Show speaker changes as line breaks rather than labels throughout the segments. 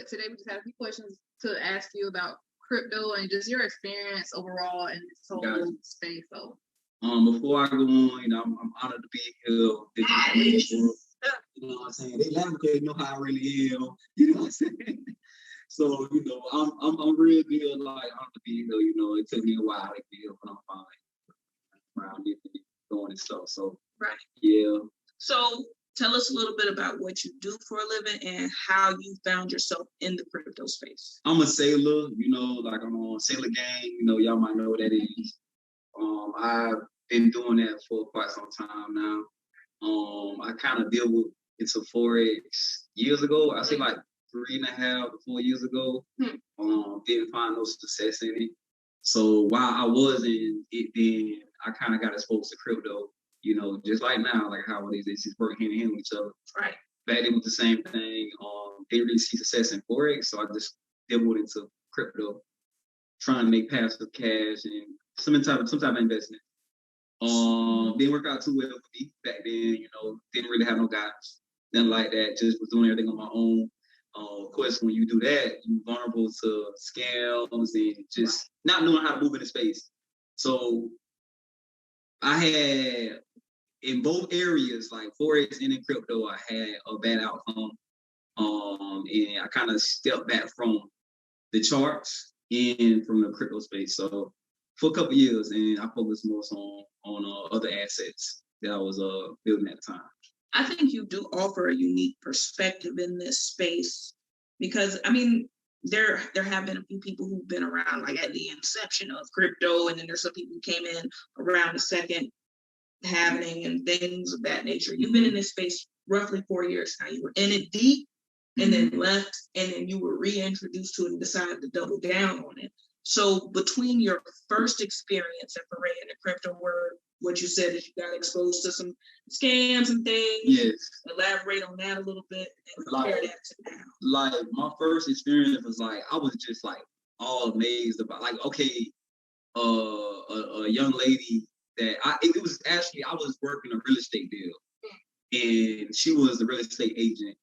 but today we just have a few questions to ask you about crypto and just your experience overall in this whole space. So,
before I go on, I'm honored to be here. You know what I'm saying? They laugh because they know how I really am. You know what I'm saying? So, I'm real good. Like, honored to be here. It took me a while to get here, but I'm fine. Around here, doing and stuff. So,
right.
Yeah.
So, tell us a little bit about what you do for a living and how you found yourself in the crypto space.
I'm a sailor, like I'm on Sailor Gang, y'all might know what that is. I've been doing that for quite some time now. I kind of deal into Forex years ago. I say like 3.5 to 4 years ago. Didn't find no success in it. So while I was in it, then I kind of got exposed to crypto. Just like now, like how it is, they just work hand in hand with each other.
Right.
Back then with the same thing. Didn't really see success in Forex, so I just dabbled into crypto, trying to make passive cash and some type of investment. Didn't work out too well for me back then. Didn't really have no guidance, nothing like that. Just was doing everything on my own. Of course, when you do that, you're vulnerable to scams and just not knowing how to move in the space. So I had, in both areas, like Forex and in crypto, I had a bad outcome. And I kind of stepped back from the charts and from the crypto space. So for a couple of years, and I focused more on other assets that I was building at the time.
I think you do offer a unique perspective in this space because, I mean, there have been a few people who've been around like at the inception of crypto, and then there's some people who came in around the second happening and things of that nature. You've been in this space roughly 4 years now. You were in it deep and then left, and then you were reintroduced to it and decided to double down on it. So between your first experience at foray in the crypto world, what you said is you got exposed to some scams and things.
Yes.
Elaborate on that a little bit and compare that to now.
Like my first experience was like, I was just like all amazed about like, okay, a young lady that it was actually, I was working a real estate deal and she was the real estate agent.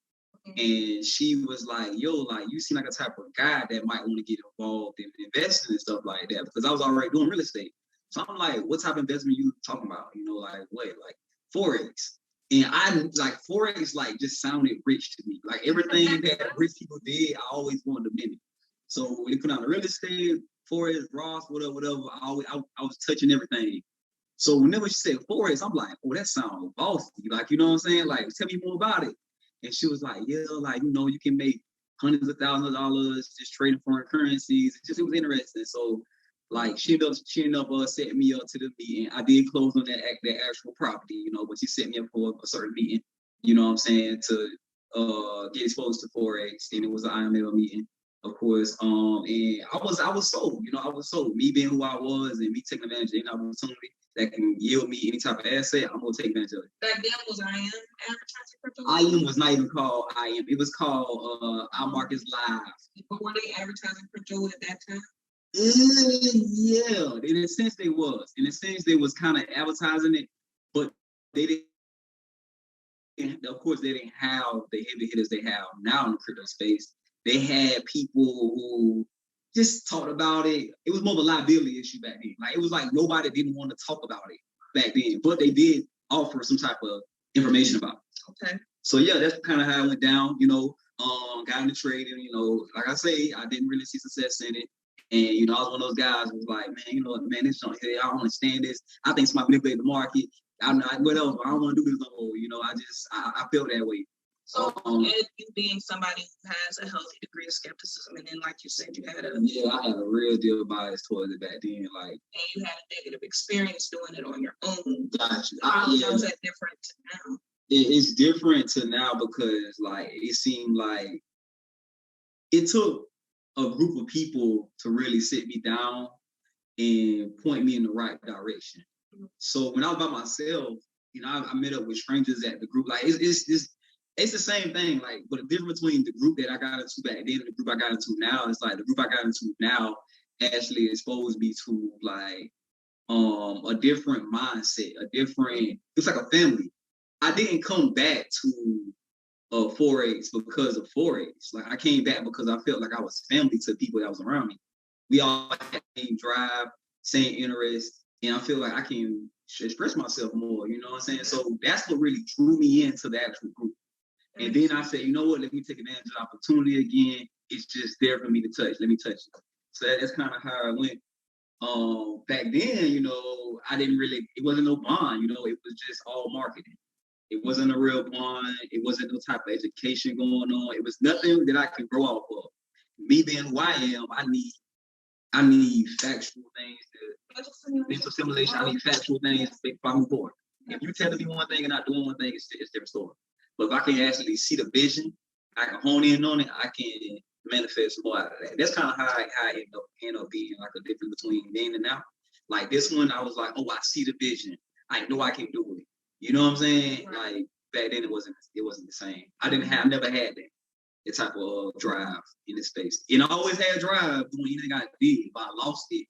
And she was like, yo, like, you seem like a type of guy that might want to get involved in investing and stuff like that. Because I was already doing real estate. So I'm like, what type of investment you talking about? Like what? Like Forex. And I like Forex like just sounded rich to me. Like everything that rich people did, I always wanted to mimic. So when it put out the real estate, Forex, Ross, whatever, I was touching everything. So whenever she said Forex, I'm like, oh, that sounds bossy. Like, you know what I'm saying? Like, tell me more about it. And she was like, yeah, like, you can make hundreds of thousands of dollars just trading foreign currencies. It was interesting. So, like, she ended up setting me up to the meeting. I did close on that actual property, but she set me up for a certain meeting, you know what I'm saying, to get exposed to Forex. And it was an IML meeting, of course. And I was sold, I was sold. Me being who I was and me taking advantage of any opportunity that can yield me any type of asset, I'm gonna take advantage of it.
Back then, was IM advertising crypto?
IM was not even called IM. It was called Our Markets Live.
But were they advertising crypto at that time?
Yeah, in a sense they was. In a sense they was kind of advertising it, but they didn't. Of course, they didn't have the heavy hitters they have now in the crypto space. They had people who just talked about it. It was more of a liability issue back then. Like it was like nobody didn't want to talk about it back then, but they did offer some type of information about it.
Okay.
So yeah, that's kind of how it went down. Got into trading. Like I say, I didn't really see success in it, and I was one of those guys who was like, man, this don't here. I don't understand this. I think somebody manipulated the market. I'm not whatever. I don't want to do this no more. I feel that way.
So, you being somebody who has a healthy degree of skepticism, and then, like you said, I had a
real deal bias towards it back then, like,
and you had a negative experience doing it on your own.
Gotcha.
How is that different to now?
It's different to now because, like, it seemed like it took a group of people to really sit me down and point me in the right direction. Mm-hmm. So when I was by myself, I met up with strangers at the group. Like it's the same thing, like, but the difference between the group that I got into back then and the group I got into now is like the group I got into now actually exposed me to like a different mindset, it's like a family. I didn't come back to 4-H because of 4-H. Like I came back because I felt like I was family to people that was around me. We all had the same drive, same interest, and I feel like I can express myself more, you know what I'm saying? So that's what really drew me into the actual group. And then I said, you know what, let me take advantage of the opportunity again. It's just there for me to touch. Let me touch it. So that's kind of how I went. Back then, you know, it wasn't no bond, you know, it was just all marketing. It wasn't a real bond. It wasn't no type of education going on. It was nothing that I could grow off of. Me being who I am, I need factual things mental simulation. I need factual things to make me forward. If you telling me one thing and not doing one thing, it's a different story. But if I can actually see the vision, I can hone in on it, I can manifest more out of that. That's kind of how I end up being like a difference between then and now. Like this one, I was like, oh, I see the vision. I know I can do it. You know what I'm saying?
Right.
Like back then, it wasn't the same. I never had that type of drive in this space. And I always had drive doing anything I did, but I lost it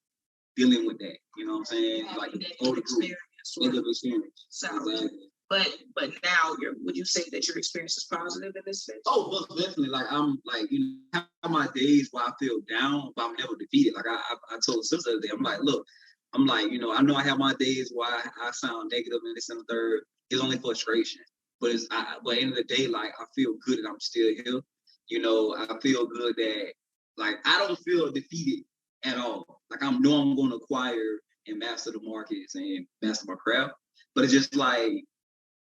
dealing with that. You know what I'm saying? Like older group, experience.
So,
exactly.
But now would you say that your experience is positive in this space?
Oh, most definitely. Like I'm like, you know, I have my days where I feel down, but I'm never defeated. Like I told sister the other day, I'm like, look, I'm like, you know I have my days where I sound negative and this and the third. It's only frustration. But but at the end of the day, like I feel good that I'm still here. You know, I feel good that like I don't feel defeated at all. Like I'm going to acquire and master the markets and master my craft. But it's just like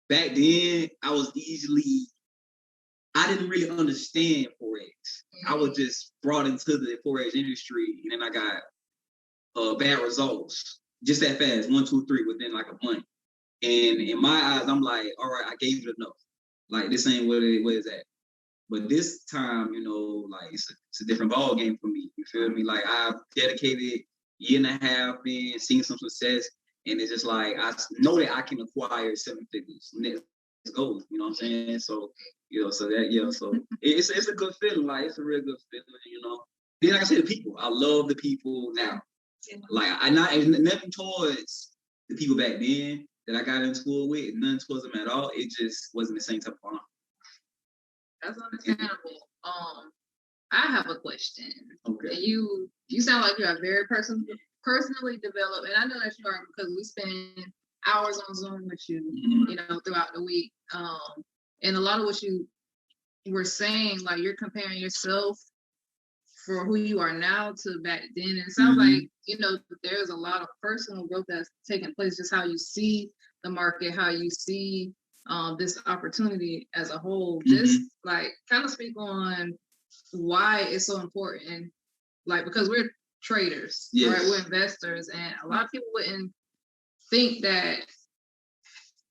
back then I didn't really understand 4-H. I was just brought into the 4-H industry and then I got bad results just that fast, 1, 2, 3 within like a month. And in my eyes, I'm like, all right, I gave it enough. Like this ain't what is that. But this time, you know, like it's a different ball game for me. You feel me? Like I've dedicated year and a half in, seen some success, and it's just like I know that I can acquire 7 figures next goals. You know what I'm saying? So so it's a good feeling. Like it's a real good feeling. You know. Then like I said, the people. I love the people now. Like nothing towards the people back then that I got in school with, none towards them at all. It just wasn't the same type of fun.
That's understandable. I have a question.
Okay.
You sound like you are very personally developed, and I know that you are because we spend hours on Zoom with you, you know, throughout the week. And a lot of what you were saying, like you're comparing yourself for who you are now to back then. And it sounds like, you know, there's a lot of personal growth that's taking place, just how you see the market, how you see this opportunity as a whole. Just like kind of speak on why it's so important, like because we're traders, right? We're investors, and a lot of people wouldn't think that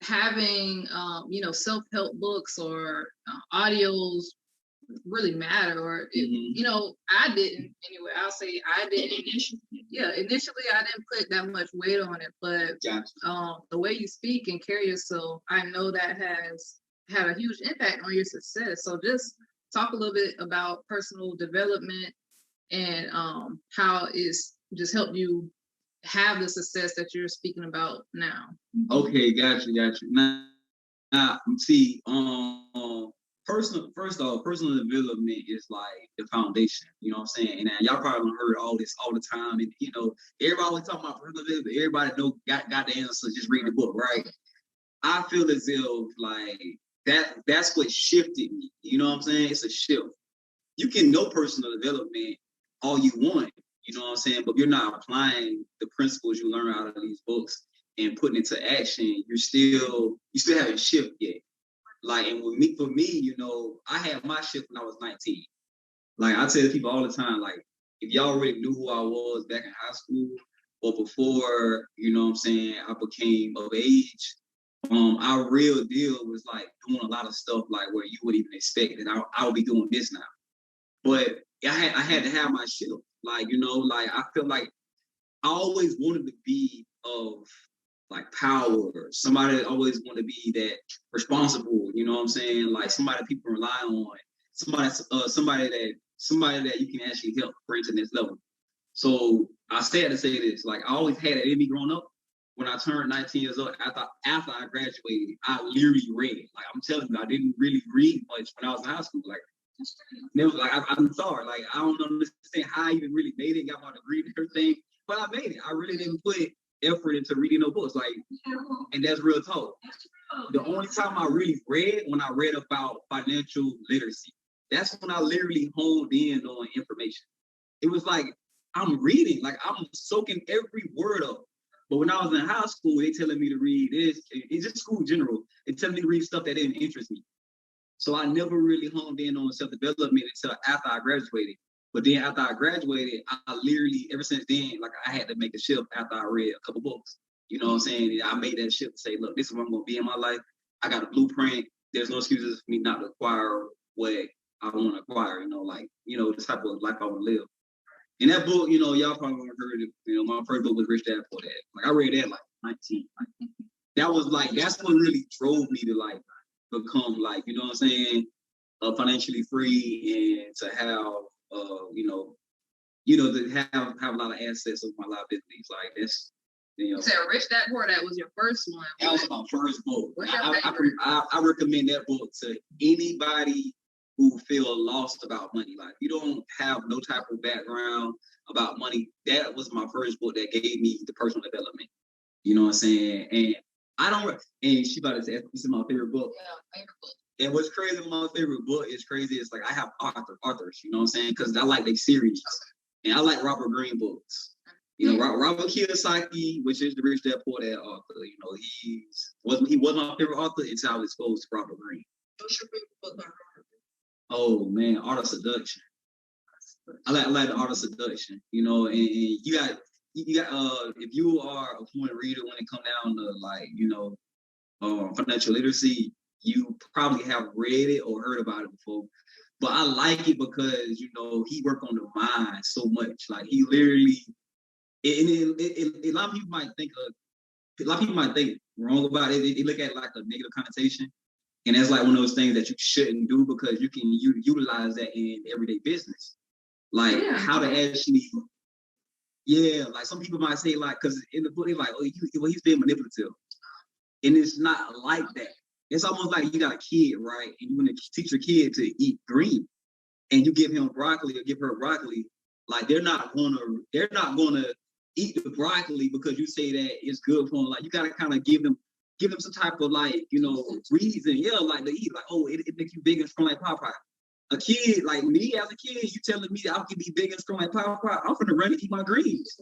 having you know, self-help books or audios really matter, or you know, I didn't anyway. I'll say I didn't initially. Yeah, initially I didn't put that much weight on it, but the way you speak and carry yourself, I know that has had a huge impact on your success. So just talk a little bit about personal development and how it's just helped you have the success that you're speaking about now.
Okay, got you. Now see, personal development is like the foundation. You know what I'm saying? And y'all probably heard all this all the time. And you know, everybody always talking about personal development. Everybody got the answer. Just read the book, right? I feel as if like that's what shifted me. You know what I'm saying? It's a shift. You can know personal development all you want, you know what I'm saying? But you're not applying the principles you learn out of these books and putting it to action. You still haven't shifted yet. Like, and for me, you know, I had my shift when I was 19. Like I tell people all the time, like, if y'all already knew who I was back in high school or before, you know what I'm saying, I became of age, our real deal was like doing a lot of stuff like where you wouldn't even expect that I would be doing this now. But I had to have my shift. Like, you know, like I feel like I always wanted to be of like power. Somebody that always wanted to be that responsible, you know what I'm saying? Like somebody that people rely on, somebody that you can actually help bring to this level. So I had to say this, like I always had it in me growing up, when I turned 19 years old, after I graduated, I literally read. Like I'm telling you, I didn't really read much when I was in high school. Like it was like I'm sorry, like I don't understand how I even really made it, got my degree and everything, but I made it. I really didn't put effort into reading no books, like, and that's real talk. The only time I really read when I read about financial literacy. That's when I literally honed in on information. It was like I'm reading, like I'm soaking every word up. But when I was in high school, they telling me to read this. It's just school in general. They telling me to read stuff that didn't interest me. So I never really honed in on self-development until after I graduated. But then after I graduated, I literally, ever since then, like I had to make a shift after I read a couple books. You know what I'm saying? I made that shift to say, look, this is where I'm going to be in my life. I got a blueprint. There's no excuses for me not to acquire what I want to acquire, the type of life I want to live. In that book, y'all probably heard it. My first book was Rich Dad Poor Dad. Like I read that like 19. Like, that was like, that's what really drove me to like become like, you know what I'm saying, financially free and to have, to have a lot of assets of my liabilities. Like this,
You said Rich Dad Poor Dad was your first one.
That was my first book.
What's your favorite?
I recommend that book to anybody who feel lost about money. Like you don't have no type of background about money. That was my first book that gave me the personal development. You know what I'm saying? And I don't. And she about to say, "This is my favorite book."
Yeah, favorite book.
And what's crazy with my favorite book is crazy. It's like I have authors. You know what I'm saying? Because I like their series, and I like Robert Greene books. Robert Kiyosaki, which is the Rich Dad Poor Dad author. He was my favorite author until I was exposed to Robert Greene.
What's your favorite book by Robert?
Oh man, Art of Seduction. I like the Art of Seduction. And you got if you are a fluent reader when it comes down to like financial literacy, you probably have read it or heard about it before. But I like it because he worked on the mind so much. Like he literally, a lot of people might think wrong about it. They look at it like a negative connotation. And that's like one of those things that you shouldn't do because you can utilize that in everyday business. Like how to actually, like some people might say like, because in the book, they're like, oh, he's being manipulative. And it's not like that. It's almost like you got a kid, right? And you want to teach your kid to eat green. And you give him broccoli or give her broccoli. Like they're not gonna eat the broccoli because you say that it's good for them. Like you gotta kind of give them some type of like, reason, like to eat, like, oh, it makes you big and strong like Popeye. A kid, like me as a kid, you telling me that I can be big and strong like Popeye, I'm gonna run and eat my greens.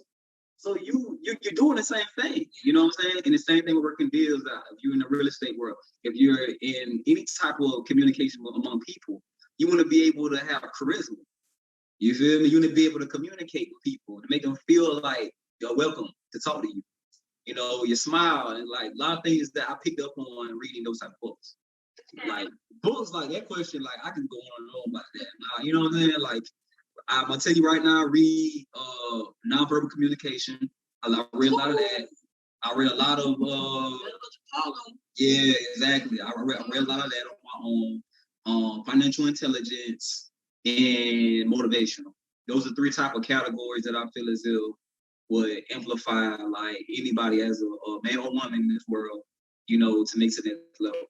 So you're doing the same thing, you know what I'm saying? And the same thing with working deals, if you're in the real estate world, if you're in any type of communication among people, you want to be able to have charisma. You feel me? You want to be able to communicate with people, to make them feel like you're welcome to talk to you. Your smile and like a lot of things that I picked up on reading those type of books. Like books like that question, like I can go on and on about that. Now, you know what I'm saying? Like I'm gonna tell you right now, read nonverbal communication. I read a lot of that. I read a lot of yeah, exactly. I read a lot of that on my own. Financial intelligence and motivational. Those are 3 type of categories that I feel as if would amplify like anybody as a man or woman in this world, to make it to that level.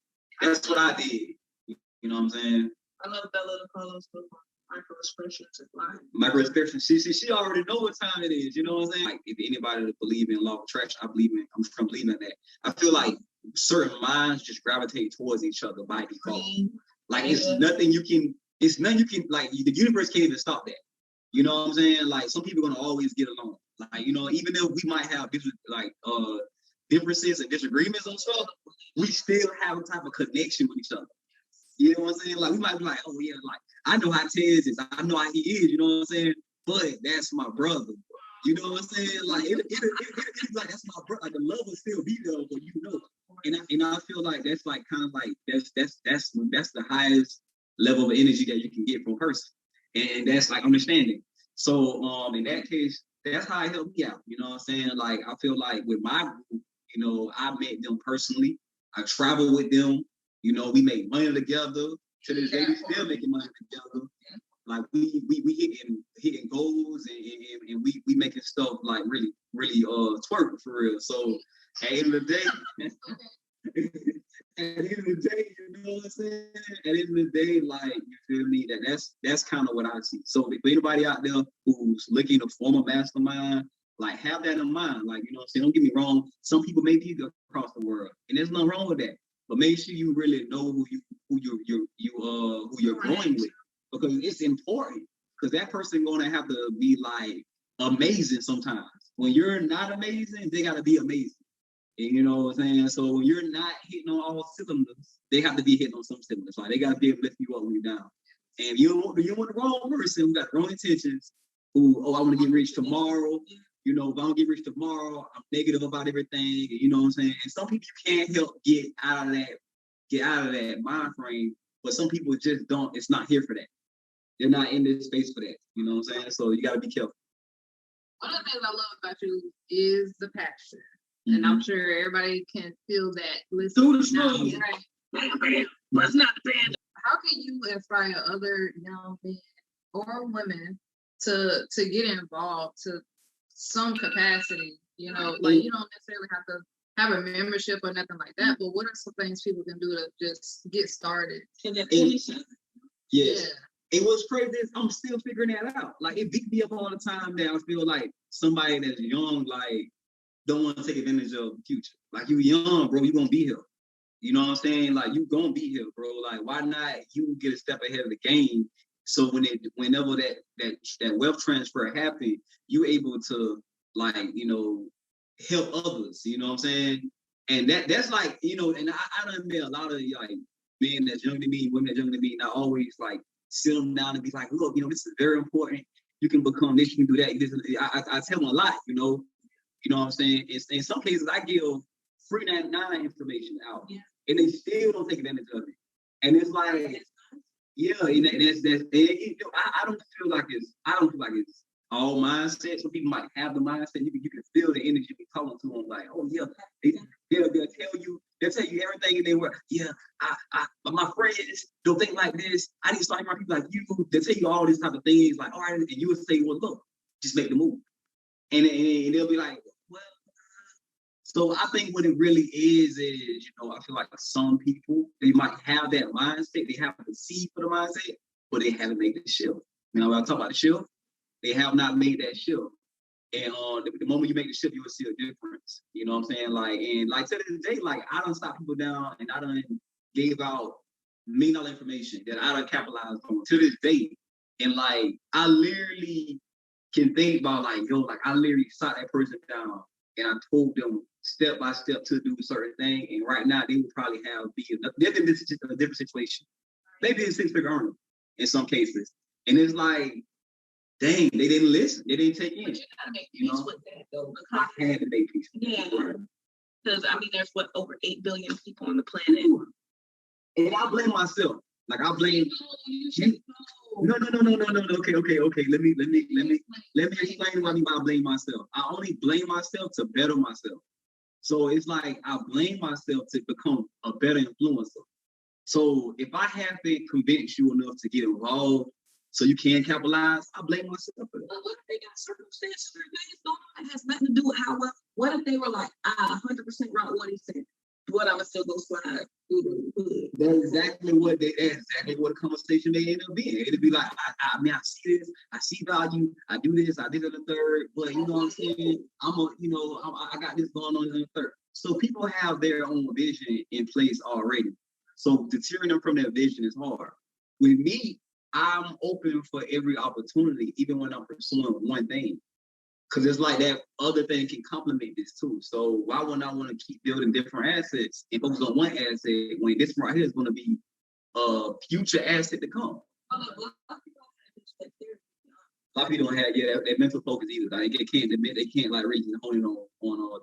That's what I did. You know what I'm saying?
I love Bella DeCarlo's book, Microexpressions of Life.
Microexpressions. She already know what time it is. You know what I'm saying? Like if anybody that believe in law of attraction, I'm believing in that. I feel like certain minds just gravitate towards each other by default. Like it's nothing you can like the universe can't even stop that. You know what I'm saying? Like some people are gonna always get along. Like, even though we might have differences and disagreements on stuff, we still have a type of connection with each other. You know what I'm saying? Like we might be like, oh yeah, like I know how Artez is, I know how he is, you know what I'm saying? But that's my brother. You know what I'm saying? Like it's like that's my brother. Like the love will still be there, but And I feel like that's like kind of like that's the highest level of energy that you can get from a person. And that's like understanding. So in that case, that's how it helped me out. You know what I'm saying? Like I feel like with my group, I met them personally. I traveled with them. We made money together. To this day, we still making money together. Like we hitting goals and we making stuff like really twerk for real. So At the end of the day, at the end of the day, you know what I'm saying? At the end of the day, like, you feel me? That's kind of what I see. So if anybody out there who's looking to form a mastermind, like, have that in mind. Like, you know what I'm saying? Don't get me wrong. Some people may be across the world, and there's nothing wrong with that. But make sure you really know who you're going with, because it's important. Because that person gonna have to be like amazing sometimes. When you're not amazing, they gotta be amazing. And you know what I'm saying? So when you're not hitting on all cylinders, they have to be hitting on some cylinders. Like, they gotta be able to lift you up when you're down. And you want the wrong person who got the wrong intentions, who, I want to get rich tomorrow. You know, if I don't get rich tomorrow, I'm negative about everything. You know what I'm saying? And some people can't help get out of that mind frame, but some people just don't. It's not here for that. They're not in this space for that. You know what I'm saying? So you got to be careful.
One of the things I love about you is the passion. Mm-hmm. And I'm sure everybody can feel that.
Through the struggle. Right? But it's not the band.
How can you inspire other young men or women to get involved to some capacity? You know, like, you don't necessarily have to have a membership or nothing like that, but what are some things people can do to just get started?
Yes. Yeah. It was crazy. I'm still figuring that out. Like, it beat me up all the time that I feel like somebody that's young, like, don't want to take advantage of the future. Like, you young, bro, you gonna be here. You know what I'm saying? Like, you gonna be here, bro. Like, why not you get a step ahead of the game? So whenever that wealth transfer happen, you able to, like, you know, help others. You know what I'm saying? And that's like, you know, and I done met a lot of, like, men that's younger than me, women that's younger than me, and I always, like, sit them down and be like, look, you know, this is very important. You can become this, you can do that. I tell them a lot, you know what I'm saying? In some cases, I give free 99 information out, and they still don't take advantage of it. And it's like, yeah, and I don't feel like it's all mindset. Some people might have the mindset. You can feel the energy be talking to them, like, oh yeah, they'll tell you everything in their work. Yeah, my friends don't think like this. I need to start my people like you. They'll tell you all these type of things, like, all right, and you will say, well, look, just make the move, and they'll be like, well. So I think what it really is, you know, I feel like some people, they might have that mindset, they have the seed for the mindset, but they haven't made the shift. You know, when I talk about the shift, they have not made that shift. And the moment you make the shift, you will see a difference. You know what I'm saying? Like, and like to this day, like, I done stopped people down, and I done gave out $1 million information that I done capitalized on to this day. And like, I literally can think about, like, yo, like, I literally sat that person down and I told them step by step to do a certain thing. And right now, they would probably they're in a different situation. Maybe a 6-figure earner in some cases. And it's like, dang, they didn't listen. They didn't take in.
But you gotta make peace with that, though.
I had to make peace.
Yeah. Because, I mean, there's over 8 billion people on the planet.
And I blame myself. Like, I blame you. No. Okay. Let me explain what I mean by blame myself. I only blame myself to better myself. So it's like, I blame myself to become a better influencer. So if I haven't convinced you enough to get involved so you can capitalize, I blame myself for that.
But what if they got circumstances or things going on that has nothing to do with how well? What if they were like, 100% right what he said, but I'm still go slide through the hood?
That's exactly what the conversation they end up being. It'll be like, I mean, I see this, I see value, I do this, I did it in the third, but you know what I'm saying? I got this going on in the third. So people have their own vision in place already. So deterring them from that vision is hard. With me, I'm open for every opportunity, even when I'm pursuing one thing. Because it's like that other thing can complement this too. So why wouldn't I want to keep building different assets and focus on one asset when this one right here is going to be a future asset to come? A lot of people don't have that mental focus either. Like, they can't like reach and hone in on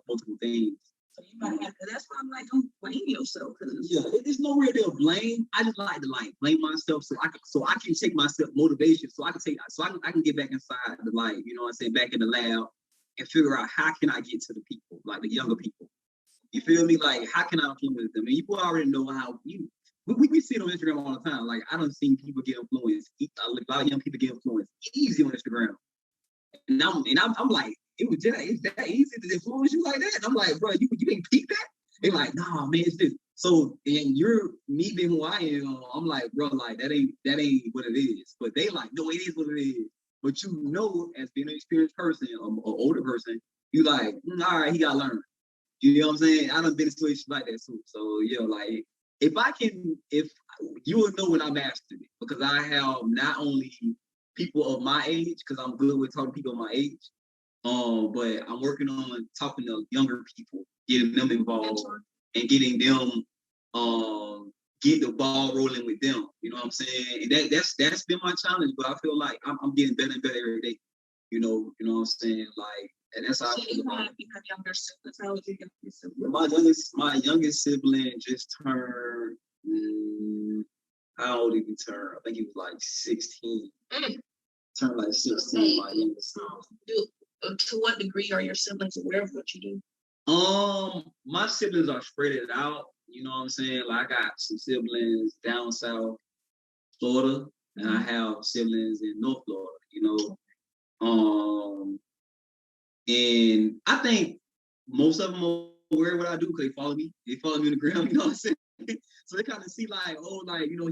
multiple things.
So you might have to. That's why I'm like, don't blame yourself.
Yeah, there's no real deal blame. I just like to blame myself so I can take myself motivation so I can get back inside the light, you know what I'm saying, back in the lab and figure out how can I get to the people, like the younger people. You feel me? Like, how can I influence them? And you already know how we see it on Instagram all the time. Like, I done seen people get influenced. A lot of young people get influenced easy on Instagram. And I'm like, it was just it's that easy to influence you like that. And I'm like, bro, you ain't peep that? They're like, nah, man, it's this. So, and you're me being who I am, I'm like, bro, like that ain't what it is. But they like, no, it is what it is. But you know, as being an experienced person, an older person, you like, all right, he got to learn. You know what I'm saying? I done been in situations like that too. So yeah, like if you will know when I mastered it, because I have not only people of my age, because I'm good with talking to people of my age, but I'm working on talking to younger people, getting them involved and getting them get the ball rolling with them. You know what I'm saying? And that's been my challenge, but I feel like I'm getting better and better every day. You know what I'm saying? Like, and that's how I feel about it.
You have younger siblings. How old are your siblings?
My youngest sibling just turned. How old did he turn? I think he was like 16. Turned like 16. My youngest sibling.
To what degree are your siblings aware of what you do?
My siblings are spread it out. You know what I'm saying? Like I got some siblings down south Florida, and I have siblings in North Florida. You know, and I think most of them are aware of what I do because they follow me. They follow me on the ground. You know what I'm saying? So they kind of see like, oh, like, you know,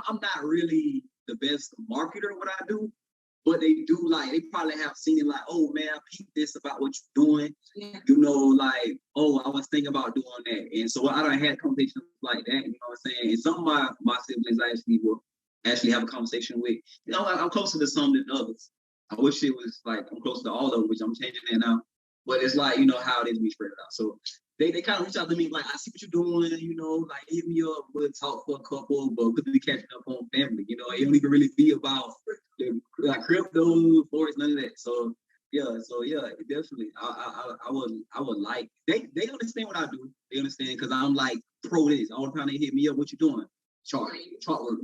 I'm not really the best marketer of what I do, but they do like, they probably have seen it like, oh man, I peeped this about what you're doing. Yeah. You know, like, oh, I was thinking about doing that. And so I done had conversations like that, you know what I'm saying? And some of my siblings actually have a conversation with, you know, I'm closer to some than others. I wish it was like, I'm close to all of them, which I'm changing that now. But it's like, you know, how it is we spread it out. So they kind of reach out to me like, I see what you're doing, you know, like hit me up, we'll talk for a couple, but we'll be catching up on family, you know, it don't even really be about like crypto, forex, none of that. So yeah, definitely. I would like, they understand what I do. They understand because I'm like pro this. All the time they hit me up, what you doing? Chart work.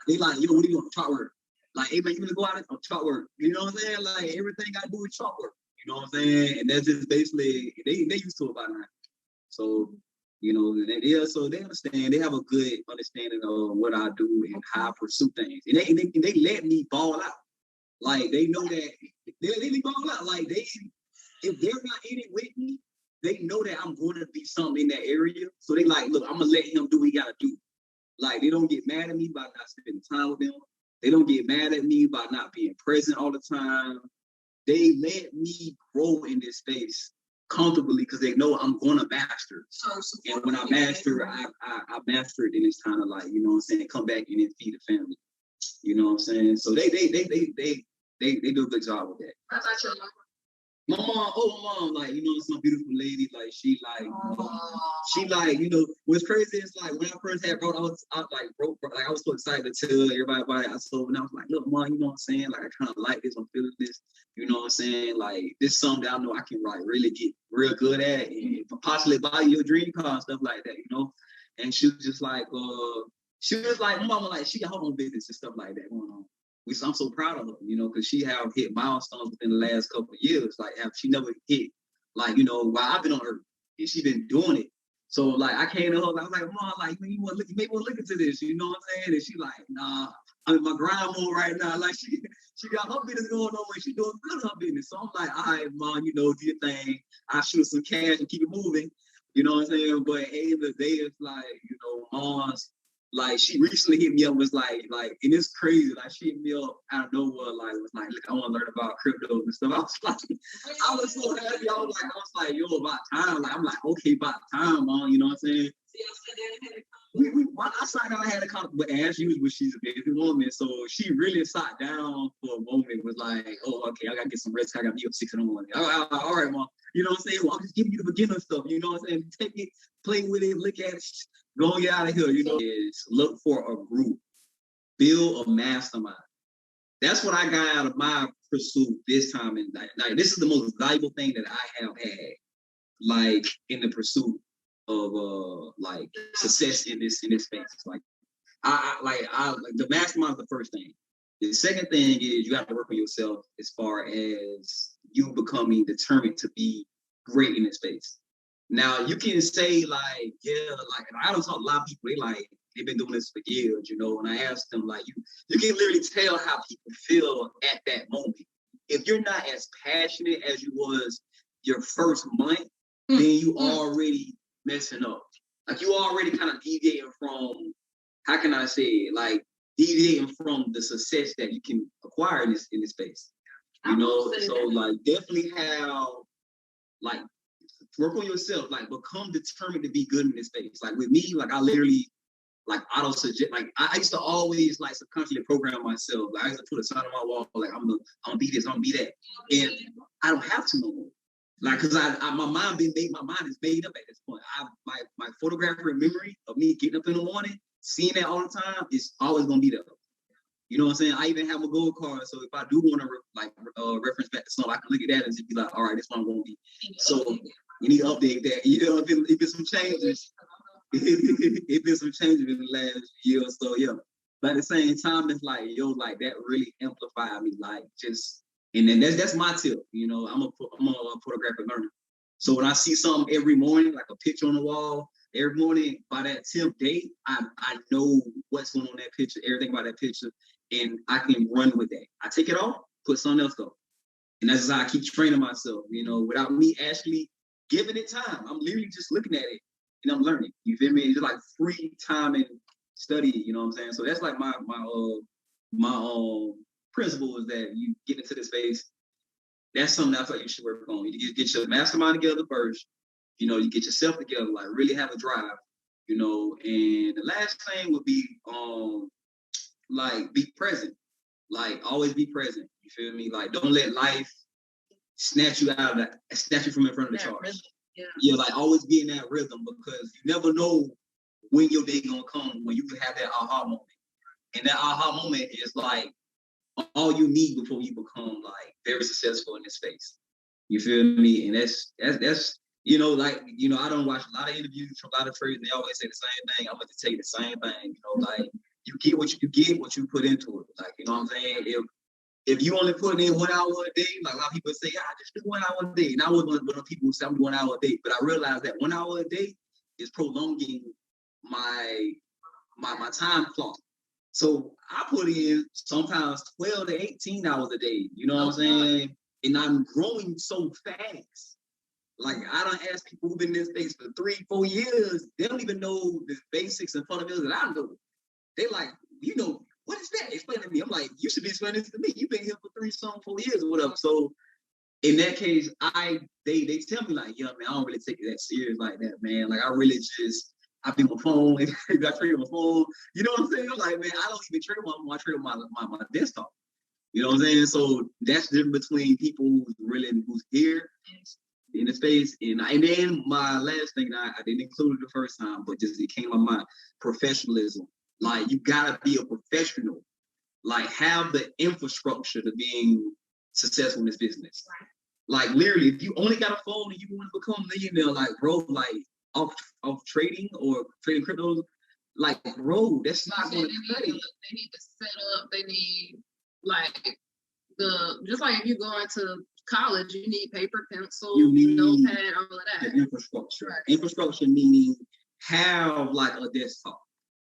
They like, yo, what are you doing? Chart work. Like, hey man, you gonna go out on chart work. You know what I'm saying? Like everything I do is chart work. You know what I'm saying? And that's just basically they used to it by now. So, you know, so they understand. They have a good understanding of what I do and how I pursue things. And they let me ball out. Like they know that they let me ball out. Like if they're not in it with me, they know that I'm going to be something in that area. So they like, look, I'm gonna let him do what he gotta do. Like they don't get mad at me by not spending time with them. They don't get mad at me by not being present all the time. They let me grow in this space comfortably because they know I'm gonna master. And when I master, I master it, and it's kind of like, you know what I'm saying, come back and then feed the family. You know what I'm saying? So they do a good job with that.
I thought your mom.
My mom, like, you know, some beautiful lady, like, she like, you know, what's crazy is like, when I first had brought, I was so excited to tell everybody about it. When I was like, look, mom, you know what I'm saying? Like, I kind of like this, I'm feeling this, you know what I'm saying? Like, this is something that I know I can, like, really get real good at and possibly buy you a dream car and stuff like that, you know? And she was just like, mama, like, she got her own business and stuff like that going on. Which I'm so proud of her, you know, because she have hit milestones within the last couple of years. Like, she never hit, like, you know, while I've been on Earth, and she been doing it. So, like, I came to her, I was like, mom, like, you may want to look into this, you know what I'm saying? And she like, nah, I'm in my grind mode right now. Like, she got her business going on, and she doing good in her business. So I'm like, all right, mom, you know, do your thing. I shoot some cash and keep it moving. You know what I'm saying? But at the end of the day, it's like, you know, mom's, like, she recently hit me up, was like, and it's crazy. Like, she hit me up out of nowhere, like, was like, look, I want to learn about crypto and stuff. I was so happy. I was like, yo, about time. Like, I'm like, okay, about time, mom. You know what I'm saying? I sat down and had a conversation with Ash, usually she's a busy woman. So she really sat down for a moment, was like, oh, okay, I got to get some rest. I got to be up 6 in the morning. All right, mom. You know what I'm saying? Well, I'm just giving you the beginner stuff. You know what I'm saying? Take it, play with it, look at it. Go get out of here, you know, is look for a group, build a mastermind. That's what I got out of my pursuit this time. And like, this is the most valuable thing that I have had, like, in the pursuit of like success in this space. Like, the mastermind is the first thing. The second thing is you have to work on yourself as far as you becoming determined to be great in this space. Now, you can say, like, yeah, like, I don't talk to a lot of people, they've been doing this for years, you know, and I asked them, like, you can literally tell how people feel at that moment. if you're not as passionate as you was your first month, then you already messing up. Like you already kind of deviating from, how can I say it? Like deviating from the success that you can acquire in this space. You know, so like definitely have like work on yourself, like become determined to be good in this space. Like with me, like I literally like auto suggest, like I used to always like subconsciously program myself. Like I used to put a sign on my wall, like I'm gonna be this, I'm gonna be that, and I don't have to no more. Like, cause my mind is made up at this point. My photographic memory of me getting up in the morning, seeing that all the time, is always gonna be there. You know what I'm saying? I even have a gold card, so if I do want to reference back to something, I can look at that and just be like, all right, this one won't be. So you need to update that. You know, if it's some changes, if it's some changes in the last year or so, yeah. But at the same time, it's like, yo, like that really amplified me, like just. And then that's my tip. You know, I'm a photographic learner. So when I see something every morning, like a picture on the wall, every morning by that 10th day, I know what's going on in that picture, everything about that picture, and I can run with that. I take it off, put something else up. And that's how I keep training myself, you know, without me actually giving it time. I'm literally just looking at it and I'm learning. You feel me? It's like free time and study, you know what I'm saying? So that's like my principle, is that you get into this space. That's something that I feel like you should work on. You get your mastermind together first. You know, you get yourself together, like really have a drive. You know, and the last thing would be like be present. Like always be present. You feel me? Like don't let life snatch you from in front of the charge. Yeah, like always be in that rhythm, because you never know when your day gonna come when you can have that aha moment. And that aha moment is like all you need before you become like very successful in this space. You feel me? And that's you know, like, you know, I don't watch a lot of interviews from a lot of traders. They always say the same thing. I'm going to tell you the same thing. You know, like you get what you put into it. Like, you know what I'm saying? If you only put in 1 hour a day, like a lot of people say, I just do 1 hour a day. And I was one of the people who said I'm doing 1 hour a day. But I realized that 1 hour a day is prolonging my time clock. So I put in sometimes 12 to 18 hours a day. You know what I'm saying? And I'm growing so fast. Like I don't ask people who've been in this space for 3-4 years. They don't even know the basics and fundamentals that I know. They like, you know, what is that? Explain to me. I'm like, you should be explaining this to me. You've been here for 3-4 years or whatever. So in that case, they tell me like, yeah, man, I don't really take it that serious like that, man. Like I really just I be on my phone. I trade on my phone. You know what I'm saying? I'm like, man, I don't even trade on my phone. I trade on my desktop. You know what I'm saying? So that's the difference between people who's here in the space. And then my last thing that I didn't include it the first time, but just it came to my mind, professionalism. Like you gotta be a professional. Like have the infrastructure to being successful in this business. Like literally, if you only got a phone and you want to become a millionaire, like bro, like off trading or trading cryptos, like bro, that's not going to cut it.
They need to set up. They need like just like if you go into college, you need paper, pencil, notepad, all of that.
The infrastructure. Right. Infrastructure meaning have like a desktop,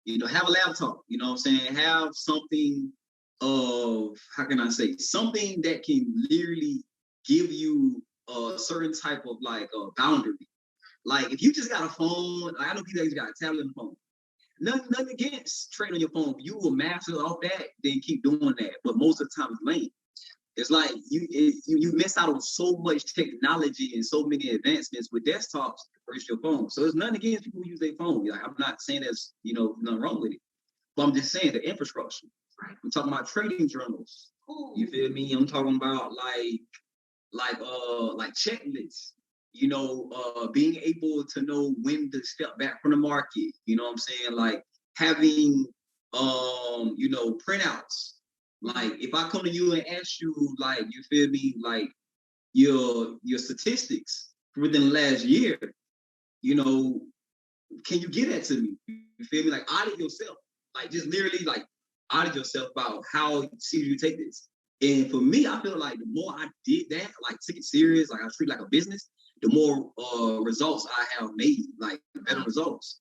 you know, have a laptop, you know what I'm saying? Have something of, how can I say, something that can literally give you a certain type of like a boundary. Like if you just got a phone, like I know people that just got a tablet and phone. Nothing against trading on your phone. You will master off that, then keep doing that. But most of the time it's lame. It's like you miss out on so much technology and so many advancements with desktops versus your phone. So there's nothing against people who use their phone. Like I'm not saying there's nothing wrong with it, but I'm just saying the infrastructure. Right. I'm talking about trading journals. Ooh. You feel me? I'm talking about like checklists. You know, being able to know when to step back from the market. You know what I'm saying? Like having printouts. Like if I come to you and ask you, like, you feel me, like your statistics within the last year, you know, can you get that to me? You feel me? Like audit yourself. Like just literally like audit yourself about how serious you take this. And for me, I feel like the more I did that, like took it serious, like I treat it like a business, the more results I have made, like better results.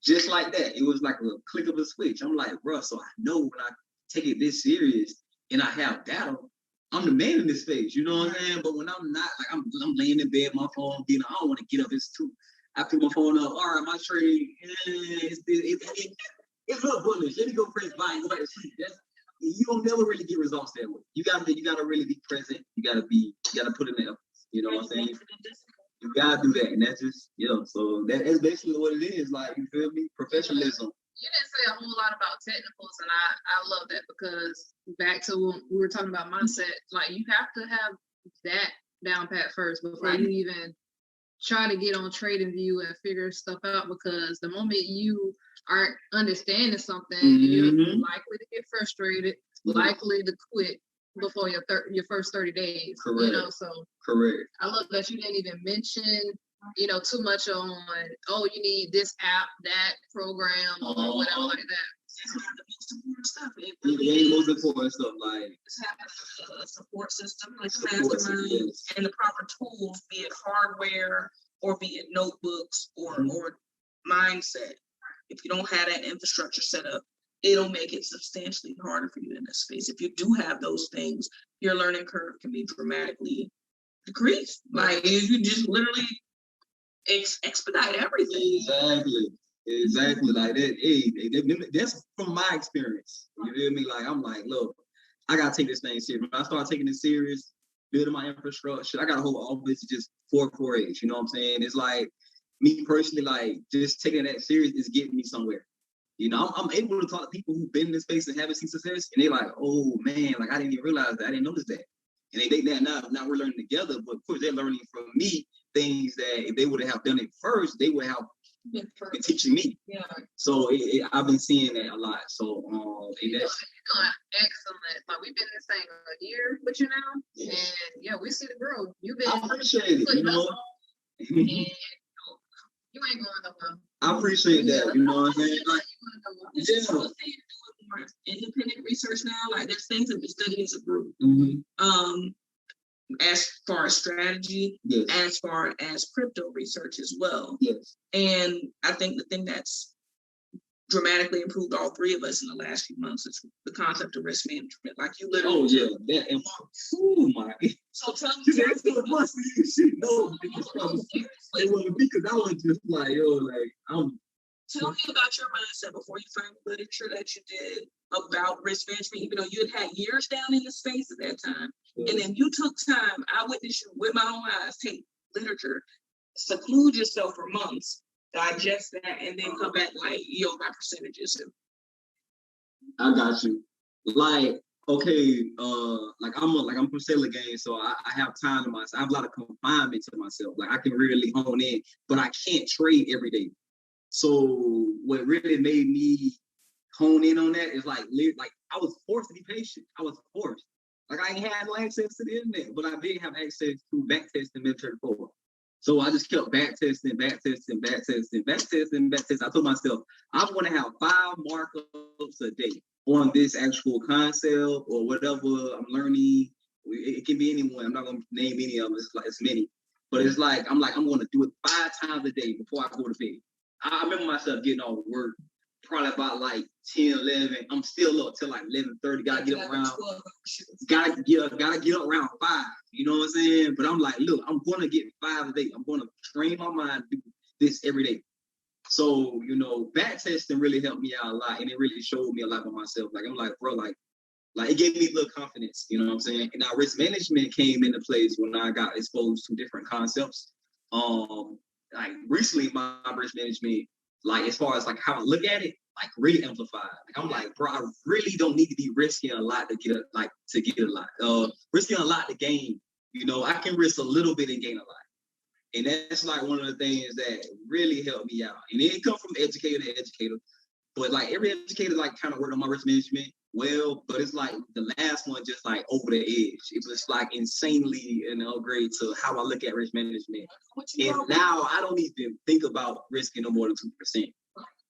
Just like that. It was like a click of a switch. I'm like, bro, so I know when I take it this serious and I have data, I'm the man in this space, you know what I'm saying? But when I'm not, like I'm laying in bed, my phone, I don't want to get up. It's too. I pick my phone up. All right, my trade, it's real bullish. Let me go press buy and go back to sleep. You don't never really get results that way. You gotta really be present. You gotta put in there. You know what I'm saying? You gotta do that, and that's just So that's basically what it is. Like, you feel me? Professionalism.
You didn't say a whole lot about technicals, and I love that, because back to when we were talking about mindset, like, you have to have that down pat first before you even try to get on TradingView and figure stuff out, because the moment you aren't understanding something, you're likely to get frustrated, likely to quit before your first 30 days.
Correct.
So
correct.
I love that you didn't even mention too much on, you need this app, that program, or whatever like that.
It's not the most important stuff. It
really is the most important stuff. Like,
it's having a support system, like a mastermind, and the proper tools, be it hardware or be it notebooks or mindset. If you don't have that infrastructure set up, it'll make it substantially harder for you in this space. If you do have those things, your learning curve can be dramatically decreased. Like, if you just literally expedite everything.
Exactly. Like that. That's from my experience. You feel me? Like, I'm like, look, I gotta take this thing serious. When I start taking it serious, building my infrastructure, I got a whole office just 448. You know what I'm saying? It's like, me personally, like, just taking that serious is getting me somewhere. I'm able to talk to people who've been in this space and haven't seen success, and they're like, oh man, like, I didn't even realize that. I didn't notice that. And they now we're learning together, but of course they're learning from me things that if they would have done it first, they would have been teaching me. Yeah. So I've been seeing that a lot. So and
you're doing excellent. Like, we've been in this thing a year with you now, and we see the growth. You've been.
I appreciate it.
And you ain't going nowhere.
I appreciate that. You know what I'm saying? Like,
more independent research now. Like, there's things that we study as a group. As far as strategy, as far as crypto research as well.
Yes.
And I think the thing that's dramatically improved all three of us in the last few months is the concept of risk management. Like, you literally.
Oh yeah, that. And, oh my.
So tell me.
That's the must you should know. It wasn't me, because I was just like,
Tell me about your mindset before you found the literature that you did about risk management, even though you had years down in the space at that time. And then you took time, I witnessed you with my own eyes, take literature, seclude yourself for months, digest that, and then come back like, my percentages.
I got you. Like, okay, I'm from Sailor Game, so I have time to myself. I have a lot of confinement to myself. Like, I can really hone in, but I can't trade every day. So what really made me hone in on that is like I was forced to be patient. I was forced. Like, I ain't had no access to the internet, but I did have access to backtesting MetaTrader 4. So I just kept backtesting. I told myself, I want to have 5 markups a day on this actual concept or whatever I'm learning. It can be anyone. I'm not gonna name any of them. It's many, but it's like I'm going to do it 5 times a day before I go to bed. I remember myself getting off work probably about like 10, 11. I'm still up till like 11:30. Gotta get up around. Gotta get up around 5. You know what I'm saying? But I'm like, look, I'm gonna get 5 a day. I'm gonna train my mind to do this every day. So back testing really helped me out a lot, and it really showed me a lot about myself. Like, I'm like, bro, like it gave me a little confidence. You know what I'm saying? And now risk management came into place when I got exposed to different concepts. Like, recently, my risk management, like, as far as like how I look at it, like, really amplified. Like, I'm like, bro, I really don't need to be risking a lot to get a lot. Risking a lot to gain. I can risk a little bit and gain a lot. And that's like one of the things that really helped me out. And it come from educator to educator. But like, every educator like kind of worked on my risk management well, but it's like the last one just like over the edge. It was like insanely an upgrade to how I look at risk management. And now I don't even think about risking no more than 2%.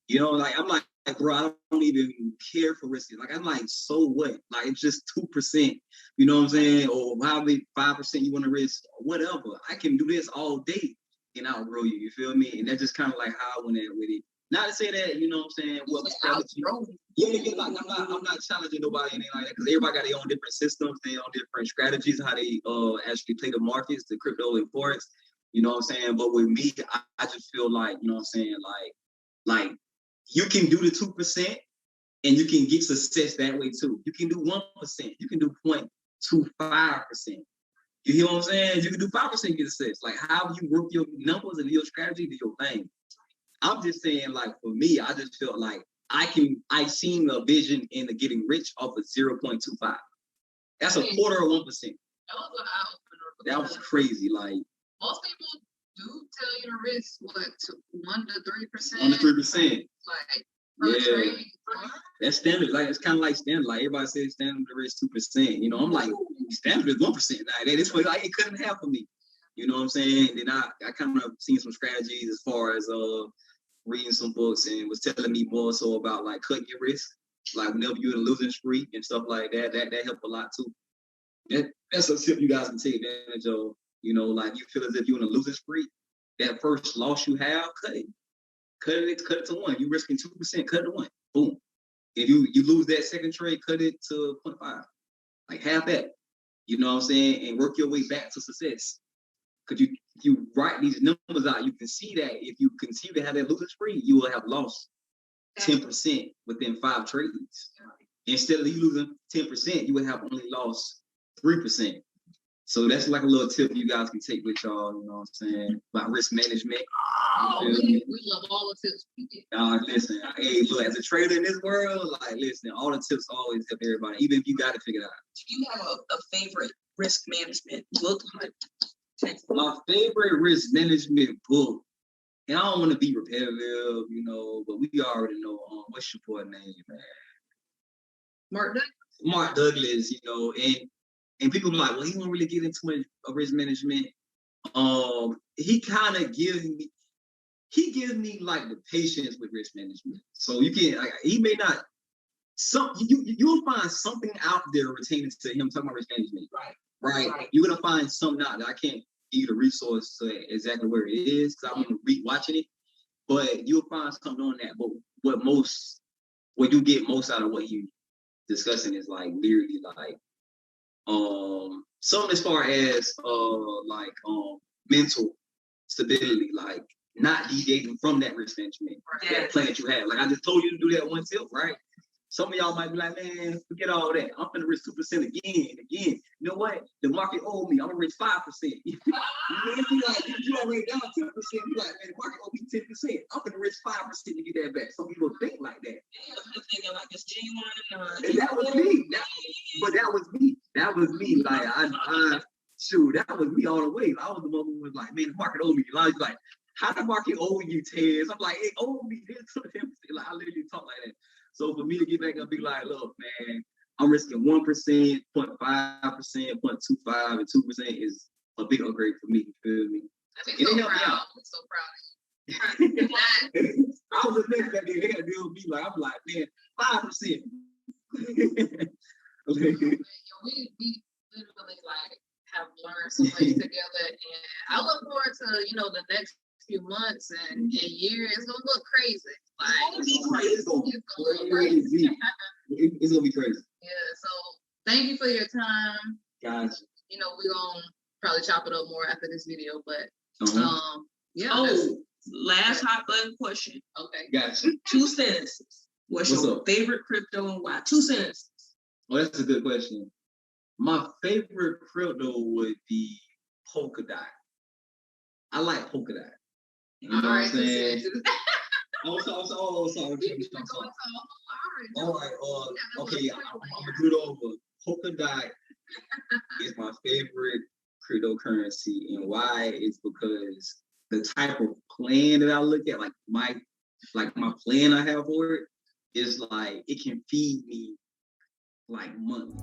Like, I'm like, bro, I don't even care for risking. Like, I'm like, so what? Like, it's just 2%. You know what I'm saying? Or however 5% you want to risk, or whatever. I can do this all day and outgrow you. You feel me? And that's just kind of like how I went at with it. Not to say that, you know what I'm saying, well, I'm not challenging nobody anything like that, because everybody got their own different systems, their own different strategies, how they actually play the markets, the crypto and forex, you know what I'm saying? But with me, I just feel like, you know what I'm saying, like you can do the 2% and you can get success that way too. You can do 1%, you can do 0.25%. You hear what I'm saying? You can do 5% get success. Like, how you work your numbers and your strategy to your thing. I'm just saying, like, for me, I just felt like I seen a vision in the getting rich off of 0.25. That's a quarter of 1%.
That was an eye-opener.
That was crazy. Like,
most people do tell you to risk 1 to 3%.
1 to 3%.
Like,
yeah, that's standard. Like, it's kind of like standard. Like, everybody says standard to risk 2%. You know, I'm like, standard is 1%. Like, this way, like, it couldn't happen for me. You know what I'm saying? And then I kind of seen some strategies as far as reading some books, and was telling me more so about like cutting your risk, like whenever you're in a losing streak and stuff like that. That helped a lot too. That's a tip you guys can take advantage of. You know, like, you feel as if you're in a losing streak, that first loss you have, cut it to 1. You risking 2%, cut it to 1. Boom. If you lose that second trade, cut it to 0.5. Like, half that. You know what I'm saying? And work your way back to success. Because you write these numbers out, you can see that if you continue to have that losing streak, you will have lost 10% within 5 trades. Instead of you losing 10%, you would have only lost 3%. So that's like a little tip you guys can take with y'all, you know what I'm saying, about risk management.
We love all the tips we get.
Listen, hey, look, as a trader in this world, like, listen, all the tips always help everybody, even if you got to figure it out.
Do you have a favorite risk management book?
My favorite risk management book, and I don't want to be repetitive, you know, but we already know, what's your boy name, man? Mark Douglas, you know, and people be like, well, he won't really get into much of risk management. He kind of gives me like the patience with risk management. So you can, like, he may not, you'll find something out there pertaining to him talking about risk management. Right. You're gonna find something out there. I can't give you the resource to exactly where it is, because I'm gonna be watching it. But you'll find something on that. But what you get most out of what you discussing is like literally like something as far as mental stability, like not deviating from that risk management, that plan that you have. Like, I just told you to do that 1 tip, right? Some of y'all might be like, man, forget all that. I'm gonna risk 2% again. You know what? The market owed me. I'm gonna risk 5%. You already down 10%. You like, man, the market owed me 10%. I'm gonna risk 5% to get that back. Some people think like that.
Yeah, I'm thinking like it's genuine.
And that was me. That was me. Like, that was me all the way. I was the one who was like, man, the market owed me. I was like, how the market owe you 10? I'm like, it owed me this. Like, I literally talk like that. So for me to get back and be like, look, man, I'm risking 1%, 0.5%, 0.25, and 2% is a big upgrade for me. You feel me?
I'm so proud of you.
I was the next that they had to deal with me. Like, I'm like, man, 5%.
We literally like have learned so much together, and I look forward to, you know, the next few months and years. It's gonna look crazy. Like,
it's gonna be crazy. It's gonna be crazy.
Yeah. So thank you for your time.
Guys.
You know, we're gonna probably chop it up more after this video, but yeah.
Oh, last hot button question.
Okay.
Gotcha.
2 sentences. What's your favorite crypto and why? 2 sentences.
Well, that's a good question. My favorite crypto would be Polkadot. I like Polkadot. You know what I'm saying? Sorry. All right. Okay, I'm gonna do it over. Polkadot is my favorite cryptocurrency, and why is because the type of plan that I look at, like my plan I have for it, is like it can feed me like money.